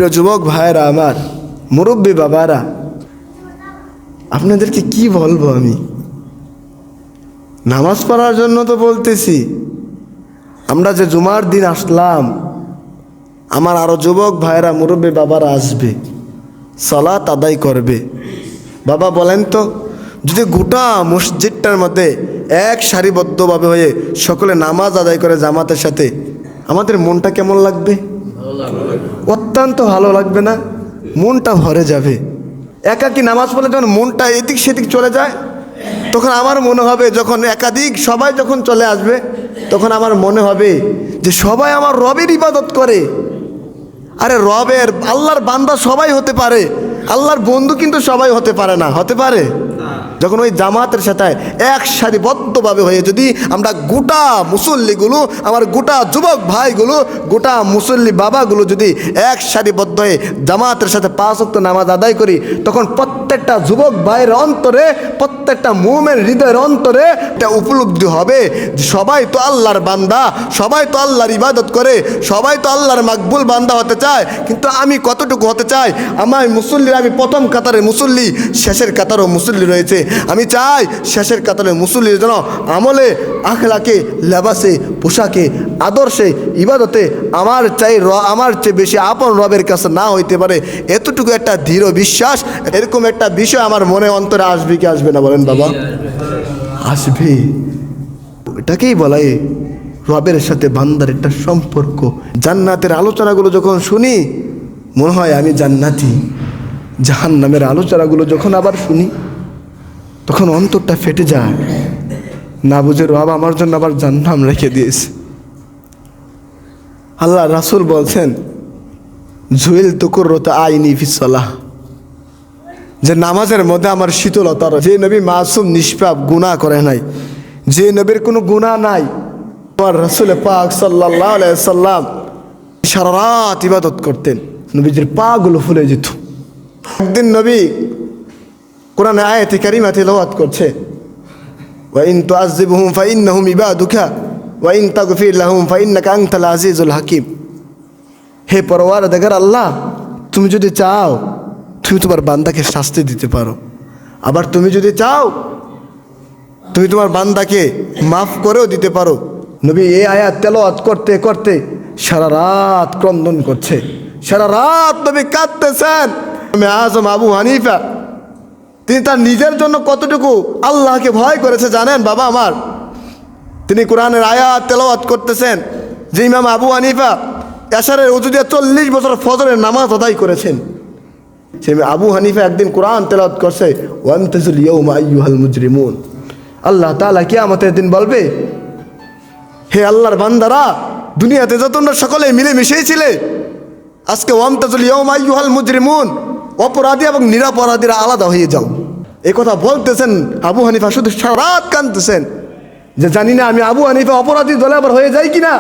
প্রিয় যুবক ভাইরা আমার, মুরব্বী বাবারা, আপনাদেরকে কি বলবো আমি? নামাজ পড়ার জন্য তো বলতেছি। আমরা যে জুমার দিন আসলাম, আমার আরো যুবক ভাইরা মুরব্বী বাবারা আসবে, সালাত আদায় করবে। বাবা বলেন তো, যদি গোটা মসজিদটার মধ্যে এক সারিবদ্ধভাবে হয়ে সকলে নামাজ আদায় করে জামাতের সাথে, আমাদের মনটা কেমন লাগবে? অত্যন্ত ভালো লাগবে না? মনটা ভরে যাবে। একাকি নামাজ পড়লে যখন মনটা এদিক সেদিক চলে যায়, তখন আমার মনে হবে, যখন একাধিক সবাই যখন চলে আসবে, তখন আমার মনে হবে যে সবাই আমার রবের ইবাদত করে। আরে রবের, আল্লাহর বান্দা সবাই হতে পারে, আল্লাহর বন্ধু কিন্তু সবাই হতে পারে না। হতে পারে? যখন ওই জামাতের সাথে এক সারিবদ্ধভাবে হয়ে যদি আমরা গোটা মুসল্লিগুলো, আমার গোটা যুবক ভাইগুলো, গোটা মুসল্লি বাবাগুলো যদি এক সারিবদ্ধ হয়ে জামাতের সাথে 5 ওয়াক্ত নামাজ আদায় করি, তখন প্রত্যেকটা যুবক ভাইয়ের অন্তরে, প্রত্যেকটা মুমিনের হৃদয়ের অন্তরে একটা উপলব্ধি হবে যে সবাই তো আল্লাহর বান্দা, সবাই তো আল্লাহর ইবাদত করে, সবাই তো আল্লাহর মাকবুল বান্দা হতে চায়। কিন্তু আমি কতটুকু হতে চাই? আমার মুসল্লির, আমি প্রথম কাতারে মুসল্লি, শেষের কাতারও মুসল্লি রয়েছে। আমি চাই শেষের কাতারে মুসল্লির যেন আমলে, আখলাকে, লেবাসে, পোশাকে, আদর্শে, ইবাদতে আমার চেয়ে বেশি আপন রবের কাছে না হইতে পারে, এতটুকু একটা দৃঢ় বিশ্বাস, এরকম একটা বিষয় আমার মনে অন্তরে আসবে কি আসবে না বলেন বাবা? আসবে। এটাকেই বলাই রবের সাথে বান্দার একটা সম্পর্ক। জান্নাতের আলোচনাগুলো যখন শুনি মনে হয় আমি জান্নাতি। জাহান্নামের আলোচনাগুলো যখন আবার শুনি তখন অন্তরটা ফেটে যায়। না বুঝে রব আমার জন্য আবার জাহান্নাম রেখে দিয়েছে। আল্লাহ রাসূল বলছেন, জুইল তুকুরতা আইনি ফিসসালাহ, যে নামাজের মধ্যে আমার শীতলতা। যে নবী মাসুম, নিষ্পাপ, গুনাহ করে নাই, যে নবীর কোনো গুনাহ নাই, আমার রাসূল পাক সাল্লাল্লাহু আলাইহি সাল্লাম সারা রাত ইবাদত করতেন, নবীজির পাগুলো ফুলে যেত। একদিন নবী কোরআনে আয়াতে কারিমা তিলাওয়াত করছে, ওয়া ইন তুআযিবহুম ফাইন্নাহুম ইবাদুকা ওয়া ইন তাগফির লাহুম ফাইন্নাকা আনতাল আজিজুল হাকিম। হে পরওয়ারদিগার আল্লাহ, তুমি যদি চাও তুমি তোমার বান্দাকে শাস্তি দিতে পারো, আবার তুমি যদি চাও তুমি তোমার বান্দাকে মাফ করেও দিতে পারো। নবী এই আয়াত তেলাওয়াত করতে করতে সারা রাত ক্রন্দন করছে, সারা রাত নবী কাঁদতেছেন। আজম আবু হানিফা, তিনি তার নিজের জন্য কতটুকু আল্লাহকে ভয় করেছে জানেন বাবা আমার? তিনি কোরআনের আয়াত তেলাওয়াত করতেছেন যে ইমাম আবু হানিফা এশারের ওযু দিয়ে 40 বছর ফজরের নামাজ আদায় করেছেন। সে আবু হানিফা একদিন কোরআন তেলাওয়াত করছে, ওয়ামতাজুল ইয়াউমা আইয়ুহাল মুজরিমুন। আল্লাহ তাআলা কিয়ামতের দিন বলবে, হে আল্লাহর বান্দারা, দুনিয়াতে যত তোমরা সকলে মিলেমিশেই ছিলে, আজকে ওয়ামতাজুল ইয়াউমা আইয়ুহাল মুজরিমুন, অপরাধী এবং নিরপরাধীরা আলাদা হয়ে যাও। এই কথা বলতেছেন আবু হানিফা, শুধু সারা রাত কাঁদতেছেন যে জানি না আমি আবু হানিফা অপরাধী দলে আবার হয়ে যাই কিনা।